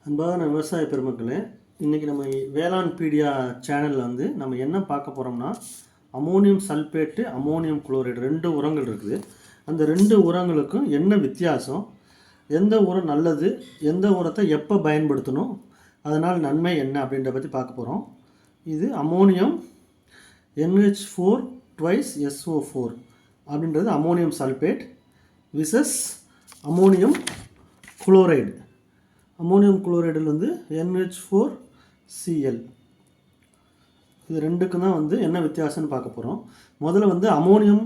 அன்பான விவசாய பெருமக்களே, இன்றைக்கி நம்ம வேளாண் பீடியா சேனலில் வந்து நம்ம என்ன பார்க்க போகிறோம்னா, அமோனியம் சல்பேட்டு, அமோனியம் குளோரைடு 2 உரங்கள் இருக்குது. அந்த 2 உரங்களுக்கும் என்ன வித்தியாசம், எந்த உரம் நல்லது, எந்த உரத்தை எப்போ பயன்படுத்தணும், அதனால் நன்மை என்ன அப்படின்றத பற்றி பார்க்க போகிறோம். இது அமோனியம் NH4 twice SO4 அப்படின்றது ammonium sulphate versus ammonium chloride. Ammonium குளோரைடில் வந்து NH4Cl. இது ரெண்டுக்கும் தான் வந்து என்ன வித்தியாசம்னு பார்க்க போகிறோம். முதல்ல வந்து அமோனியம்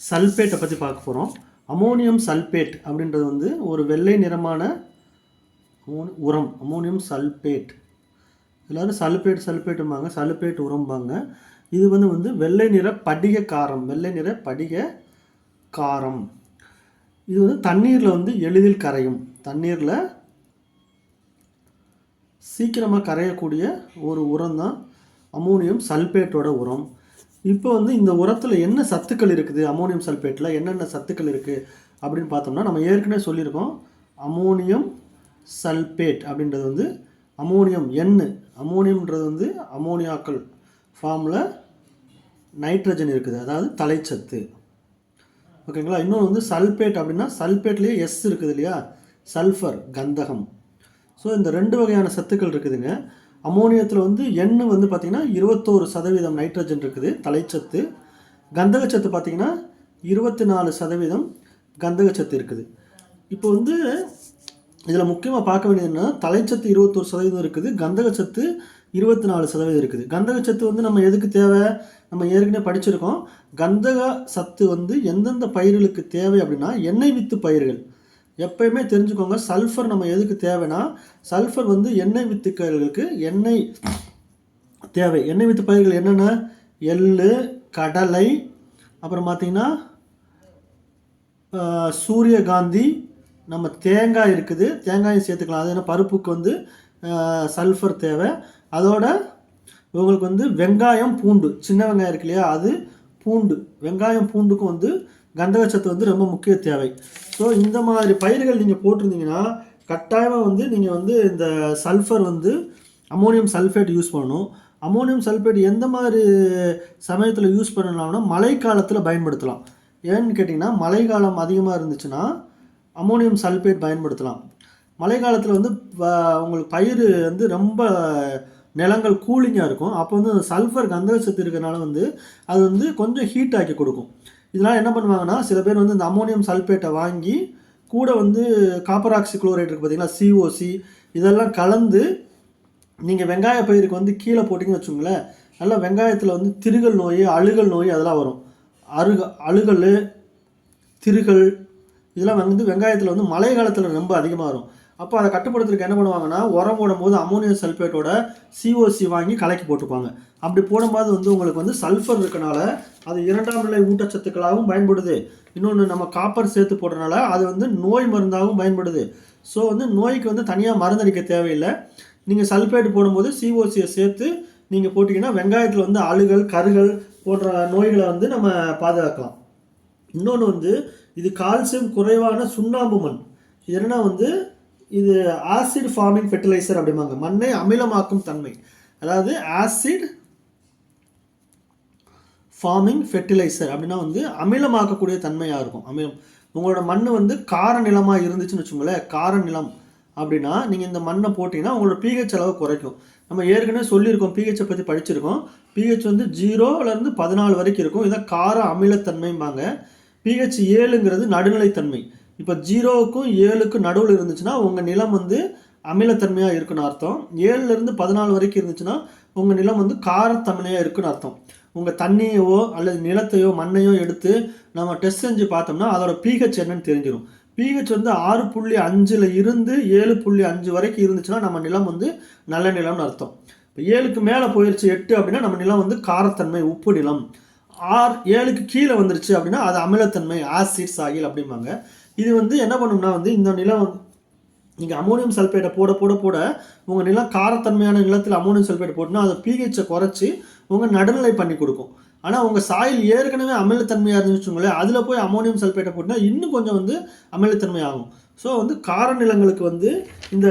சல்பேட்டை பற்றி பார்க்க போகிறோம். அமோனியம் சல்பேட் அப்படின்றது வந்து ஒரு வெள்ளை நிறமான உரம். அமோனியம் சல்பேட், எல்லோரும் சல்பேட்டும்பாங்க, சல்பேட் உரம்பாங்க. இது வந்து வெள்ளை நிற படிக காரம், வெள்ளை நிற படிக காரம். இது வந்து தண்ணீரில் வந்து எளிதில் கரையும், தண்ணீரில் சீக்கிரமாக கரையக்கூடிய ஒரு உரம் தான் அமோனியம் சல்பேட்டோட உரம். இப்போ வந்து இந்த உரத்தில் என்ன சத்துக்கள் இருக்குது, அமோனியம் சல்பேட்டில் என்னென்ன சத்துக்கள் இருக்குது அப்படின்னு பார்த்தோம்னா, நம்ம ஏற்கனவே சொல்லியிருக்கோம். அமோனியம் சல்பேட் அப்படின்றது வந்து அமோனியம் அமோனியம்ன்றது வந்து அமோனியாக்கள் ஃபார்மில் நைட்ரஜன் இருக்குது, அதாவது தலைச்சத்து. ஓகேங்களா. இன்னொன்று வந்து சல்பேட் அப்படின்னா சல்பேட்லேயே எஸ் இருக்குது இல்லையா, சல்ஃபர், கந்தகம். ஸோ இந்த 2 வகையான சத்துக்கள் இருக்குதுங்க. அமோனியத்தில் வந்து வந்து பார்த்திங்கன்னா 21% நைட்ரஜன் இருக்குது, தலைச்சத்து. கந்தகச்சத்து பார்த்திங்கன்னா 24% கந்தகச்சத்து இருக்குது. இப்போ வந்து இதில் முக்கியமாக பார்க்க வேண்டியதுன்னா, தலைச்சத்து 21% இருக்குது, கந்தகச்சத்து 24% இருக்குது. கந்தகச்சத்து வந்து நம்ம எதுக்கு தேவை, நம்ம ஏற்கனவே படிச்சிருக்கோம். கந்தக சத்து வந்து எந்தெந்த பயிர்களுக்கு தேவை அப்படின்னா, எண்ணெய் வித்து பயிர்கள். எப்பயுமே தெரிஞ்சுக்கோங்க, சல்ஃபர் நம்ம எதுக்கு தேவைன்னா, சல்ஃபர் வந்து எண்ணெய் வித்துக்களுக்கு எண்ணெய் தேவை. எண்ணெய் வித்து பயிர்கள் என்னென்ன, எள்ளு, கடலை, அப்புறம் பார்த்திங்கன்னா சூரியகாந்தி, நம்ம தேங்காய் இருக்குது, தேங்காயும் சேர்த்துக்கலாம். அது என்ன, பருப்புக்கு வந்து சல்ஃபர் தேவை. அதோட உங்களுக்கு வந்து வெங்காயம், பூண்டு, சின்ன வெங்காயம் இருக்கு இல்லையா, அது பூண்டு, வெங்காயம் பூண்டுக்கும் வந்து கந்தகச்சத்து வந்து ரொம்ப முக்கிய தேவை. ஸோ இந்த மாதிரி பயிர்கள் நீங்கள் போட்டிருந்தீங்கன்னா கட்டாயமாக வந்து நீங்கள் வந்து இந்த சல்ஃபர் வந்து அமோனியம் சல்ஃபேட் யூஸ் பண்ணணும். அமோனியம் சல்ஃபேட் எந்த மாதிரி சமயத்தில் யூஸ் பண்ணலாம்னா, மழை காலத்தில் பயன்படுத்தலாம். ஏன்னு கேட்டிங்கன்னா, மழை காலம் அதிகமாக இருந்துச்சுன்னா அமோனியம் சல்ஃபேட் பயன்படுத்தலாம். மழை காலத்தில் வந்து உங்களுக்கு பயிர் வந்து ரொம்ப நிலங்கள் கூலிங்காக இருக்கும். அப்போ வந்து அந்த சல்ஃபர் கந்தகச்சத்து இருக்கிறனால வந்து அது வந்து கொஞ்சம் ஹீட் ஆக்கி கொடுக்கும். இதனால் என்ன பண்ணுவாங்கன்னா, சில பேர் வந்து இந்த அமோனியம் சல்பேட்டை வாங்கி கூட வந்து காப்பர் ஆக்சி குளோரைடு இருக்குது பார்த்தீங்களா, COC, இதெல்லாம் கலந்து நீங்கள் வெங்காய பயிருக்கு வந்து கீழே போட்டிங்கன்னு வச்சுங்களேன், நல்லா வெங்காயத்தில் வந்து திருகல் நோய், அழுகல் நோய் அதெல்லாம் வரும். அழுகல், திருகல் இதெல்லாம் வந்து வெங்காயத்தில் வந்து மழை காலத்தில் ரொம்ப அதிகமாக வரும். அப்போ அதை கட்டுப்படுத்துறதுக்கு என்ன பண்ணுவாங்கன்னா, உரம் போடும்போது அமோனியம் சல்பேட்டோட COC வாங்கி கலக்கி போட்டுப்பாங்க. அப்படி போடும்போது வந்து உங்களுக்கு வந்து சல்ஃபர் இருக்கனால அது 2ஆம் நிலை ஊட்டச்சத்துக்களாகவும் பயன்படுது. இன்னொன்று நம்ம காப்பர் சேர்த்து போடுறதுனால அது வந்து நோய் மருந்தாகவும் பயன்படுது. ஸோ வந்து நோய்க்கு வந்து தனியாக மருந்தடிக்க தேவையில்லை. நீங்கள் சல்ஃபேட் போடும்போது COCயை சேர்த்து நீங்கள் போட்டிங்கன்னா வெங்காயத்தில் வந்து அழுகல், கருகல் போன்ற நோய்களை வந்து நம்ம பாதுகாக்கலாம். இன்னொன்று வந்து இது கால்சியம் குறைவான சுண்ணாம்பு மண். இது என்னன்னா வந்து இது ஆசிட் ஃபார்மிங் ஃபெர்டிலைசர் அப்படிம்பாங்க, மண்ணை அமிலமாக்கும் தன்மை. அதாவது ஆசிட் ஃபார்மிங் ஃபெர்டிலைசர் அப்படின்னா வந்து அமிலமாக்கக்கூடிய தன்மையாக இருக்கும். அமிலம் உங்களோட மண் வந்து கார நிலமாக இருந்துச்சுன்னு வச்சுங்களேன், கார நிலம் அப்படின்னா நீங்கள் இந்த மண்ணை போட்டிங்கன்னா உங்களோட pH அளவு குறைக்கும். நம்ம ஏற்கனவே சொல்லியிருக்கோம், pHஐ பற்றி படிச்சிருக்கோம். pH வந்து 0லேருந்து 14 வரைக்கும் இருக்கும். இதான் கார அமிலத்தன்மைம்பாங்க. pH 7ங்கிறது நடுநிலைத்தன்மை. இப்போ 0க்கும் 7க்கும் நடுவில் இருந்துச்சுன்னா உங்கள் நிலம் வந்து அமிலத்தன்மையாக இருக்குன்னு அர்த்தம். 7லேருந்து 14 வரைக்கும் இருந்துச்சுன்னா உங்கள் நிலம் வந்து காரத்தன்மையாக இருக்குன்னு அர்த்தம். உங்கள் தண்ணியோ அல்லது நிலத்தையோ மண்ணையோ எடுத்து நம்ம டெஸ்ட் செஞ்சு பார்த்தோம்னா அதோட pH என்னன்னு தெரிஞ்சிடும். pH வந்து 6.5ல் இருந்து 7.5 வரைக்கும் இருந்துச்சுன்னா நம்ம நிலம் வந்து நல்ல நிலம்னு அர்த்தம். இப்போ 7க்கு மேலே போயிடுச்சு, 8 அப்படின்னா நம்ம நிலம் வந்து காரத்தன்மை, உப்பு நிலம். 7க்கு கீழே வந்துருச்சு அப்படின்னா அது அமிலத்தன்மை, ஆசிட் சாயில் அப்படிம்பாங்க. இது வந்து என்ன பண்ணும்னா வந்து இந்த நிலம் வந்து நீங்கள் அமோனியம் சல்பேட்டை போட போட போட உங்கள் நிலம் காரத்தன்மையான நிலத்தில் அமோனியம் சல்பேட் போட்டுனா அது pHஐ குறைச்சி உங்கள் நடுநிலை பண்ணி கொடுக்கும். ஆனால் உங்கள் சாயில் ஏற்கனவே அமிலத்தன்மையாக இருந்துச்சுங்களேன், அதில் போய் அமோனியம் சல்பேட்டை போட்டுனா இன்னும் கொஞ்சம் வந்து அமிலத்தன்மை ஆகும். ஸோ வந்து கார நிலங்களுக்கு வந்து இந்த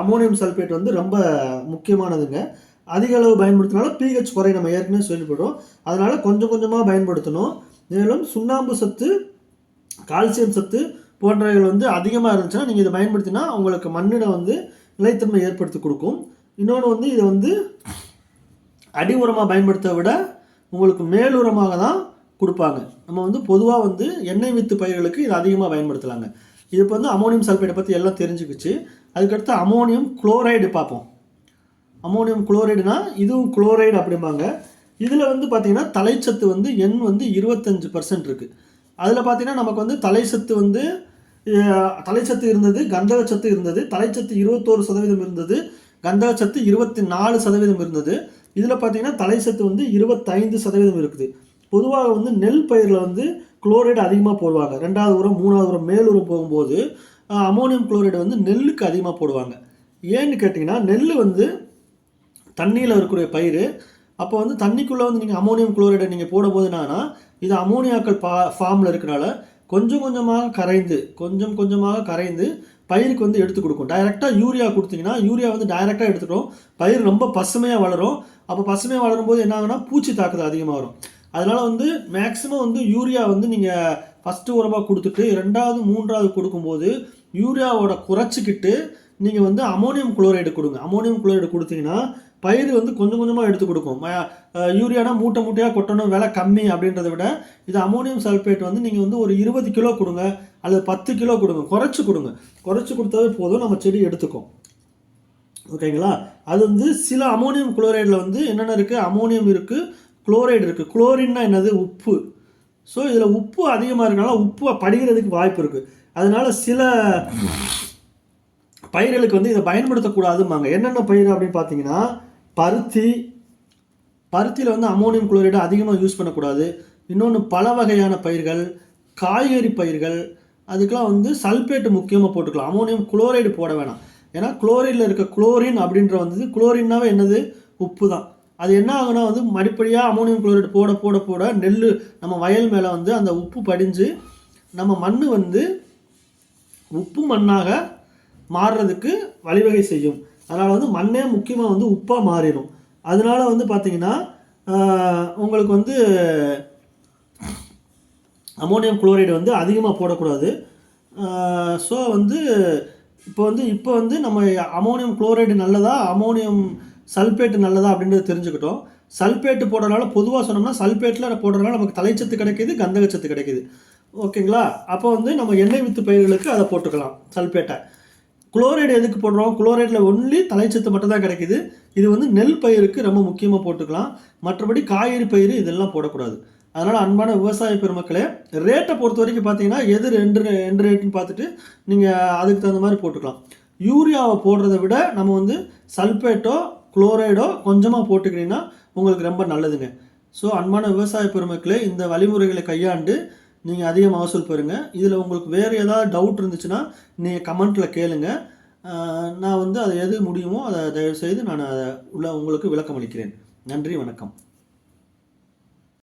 அமோனியம் சல்ஃபேட் வந்து ரொம்ப முக்கியமானதுங்க. அதிக அளவு பயன்படுத்தினால pH குறையும், நம்ம ஏற்கனவே சொல்லிவிடுறோம். அதனால் கொஞ்சம் கொஞ்சமாக பயன்படுத்தணும். மேலும் சுண்ணாம்பு சத்து, கால்சியம் சத்து போன்றவைகள் வந்து அதிகமாக இருந்துச்சுன்னா நீங்கள் இதை பயன்படுத்தினா உங்களுக்கு மண்ணில் வந்து நிலைத்தன்மை ஏற்படுத்தி கொடுக்கும். இன்னொன்று வந்து இதை வந்து அடி உரமாக பயன்படுத்த விட உங்களுக்கு மேல் உரமாக தான் கொடுப்பாங்க. நம்ம வந்து பொதுவாக வந்து எண்ணெய் வித்து பயிர்களுக்கு இது அதிகமாக பயன்படுத்தலாங்க. இது இப்போ வந்து அமோனியம் சல்ஃபேட்டை பற்றி எல்லாம் தெரிஞ்சுக்கிச்சு. அதுக்கடுத்து அமோனியம் குளோரைடு பார்ப்போம். அமோனியம் குளோரைடுனா இதுவும் குளோரைடு அப்படிம்பாங்க. இதில் வந்து பார்த்திங்கன்னா தலைச்சத்து வந்து எண் வந்து 25% இருக்குது. அதில் பார்த்திங்கன்னா நமக்கு வந்து தலைச்சத்து வந்து தலைச்சத்து இருந்தது, கந்தகச்சத்து இருந்தது. தலைச்சத்து 21% இருந்தது, கந்தகச்சத்து 24% இருந்தது. இதில் பார்த்திங்கன்னா தலைச்சத்து வந்து 25% இருக்குது. பொதுவாக வந்து நெல் பயிரில் வந்து குளோரைடு அதிகமாக போடுவாங்க. 2வது உரம் 3வது உரம் மேல் உரம் போகும்போது அமோனியம் குளோரைடு வந்து நெல்லுக்கு அதிகமாக போடுவாங்க. ஏன்னு கேட்டிங்கன்னா நெல் வந்து தண்ணியில் இருக்கக்கூடிய பயிர். அப்போ வந்து தண்ணிக்குள்ளே வந்து நீங்கள் அமோனியம் குளோரைடை நீங்கள் போடும்போது என்னன்னா இது அமோனியாக்கள் ஃபார்மில் இருக்கனால கொஞ்சம் கொஞ்சமாக கரைந்து பயிருக்கு வந்து எடுத்து கொடுக்கும். டைரெக்டாக யூரியா கொடுத்தீங்கன்னா யூரியா வந்து டைரெக்டாக எடுத்துக்கிறோம், பயிர் ரொம்ப பசுமையாக வளரும். அப்போ பசுமையாக வளரும்போது என்ன ஆகுனா பூச்சி தாக்குதல் அதிகமாக வரும். அதனால் வந்து மேக்ஸிமம் வந்து யூரியா வந்து நீங்கள் ஃபஸ்ட்டு உரமாக கொடுத்துட்டு 2வது 3வது கொடுக்கும்போது யூரியாவோட குறைச்சிக்கிட்டு நீங்கள் வந்து அமோனியம் குளோரைடு கொடுங்க. அமோனியம் குளோரைடு கொடுத்தீங்கன்னா பயிர் வந்து கொஞ்சம் கொஞ்சமாக எடுத்து கொடுக்கும். யூரியானா மூட்டை மூட்டையாக கொட்டணும், விலை கம்மி அப்படின்றத விட இது அமோனியம் சல்ஃபேட் வந்து நீங்கள் வந்து ஒரு 20 கிலோ கொடுங்க அல்லது 10 கிலோ கொடுங்க, குறைச்சி கொடுத்தாவே போதும், நம்ம செடி எடுத்துக்கும். ஓகேங்களா? அது வந்து சில அமோனியம் குளோரைடில் வந்து என்னென்ன இருக்குது, அமோனியம் இருக்குது, குளோரைடு இருக்குது. குளோரின்னா என்னது, உப்பு. ஸோ இதில் உப்பு அதிகமாக இருக்கனால உப்பு படிக்கிறதுக்கு வாய்ப்பு இருக்குது. அதனால் சில பயிர்களுக்கு வந்து இதை பயன்படுத்தக்கூடாதுமாங்க. என்னென்ன பயிர் அப்படின்னு பார்த்தீங்கன்னா பருத்தியில் வந்து அமோனியம் குளோரைடு அதிகமாக யூஸ் பண்ணக்கூடாது. இன்னொன்று பல வகையான பயிர்கள், காய்கறி பயிர்கள், அதுக்கெலாம் வந்து சல்ஃபேட்டு முக்கியமாக போட்டுக்கலாம். அமோனியம் குளோரைடு போட வேணாம். ஏன்னா குளோரைடில் இருக்க குளோரின் அப்படின்ற வந்து குளோரின்னாவே என்னது, உப்பு தான். அது என்ன ஆகுனா வந்து மடிப்படியாக அமோனியம் குளோரைடு போட நெல் நம்ம வயல் மேலே வந்து அந்த உப்பு படிஞ்சு நம்ம மண் வந்து உப்பு மண்ணாக மாறுறதுக்கு வழிவகை செய்யும். அதனால் வந்து மண்ணே முக்கியமாக வந்து உப்பாக மாறிடும். அதனால வந்து பார்த்திங்கன்னா உங்களுக்கு வந்து அமோனியம் குளோரைடு வந்து அதிகமாக போடக்கூடாது. ஸோ வந்து இப்போ வந்து நம்ம அமோனியம் குளோரைடு நல்லதா அமோனியம் சல்ஃபேட்டு நல்லதா அப்படின்றது தெரிஞ்சுக்கிட்டோம். சல்ஃபேட்டு போடுறதுனால பொதுவாக சொன்னோம்னா சல்ஃபேட்டில் போடுறதுனால நமக்கு தலைச்சத்து கிடைக்கிது, கந்தகச்சத்து கிடைக்கிது. ஓகேங்களா? அப்போ வந்து நம்ம எண்ணெய் வித்து பயிர்களுக்கு அதை போட்டுக்கலாம் சல்ஃபேட்டை. குளோரைடு எதுக்கு போடுறோம், குளோரைடில் ஒன்லி தலைச்சத்து மட்டும் தான் கிடைக்கிது. இது வந்து நெல் பயிருக்கு ரொம்ப முக்கியமாக போட்டுக்கலாம். மற்றபடி காய்கறி பயிர் இதெல்லாம் போடக்கூடாது. அதனால் அன்பான விவசாய பெருமக்களே, ரேட்டை பொறுத்த வரைக்கும் பார்த்தீங்கன்னா எது ரெண்டு ரேட்டுன்னு பார்த்துட்டு நீங்கள் அதுக்கு தகுந்த மாதிரி போட்டுக்கலாம். யூரியாவை போடுறத விட நம்ம வந்து சல்ஃபேட்டோ குளோரைடோ கொஞ்சமாக போட்டுக்கிட்டிங்கன்னா உங்களுக்கு ரொம்ப நல்லதுங்க. ஸோ அன்பான விவசாய பெருமக்களே, இந்த வழிமுறைகளை கையாண்டு நீங்கள் அதிக மகசூல் பெறுங்க. இதில் உங்களுக்கு வேறு ஏதாவது டவுட் இருந்துச்சுன்னா நீங்கள் கமெண்ட்டில் கேளுங்க. நான் வந்து அதை எது முடியுமோ அதை தயவுசெய்து நான் அதை உங்களுக்கு விளக்கம் அளிக்கிறேன். நன்றி, வணக்கம்.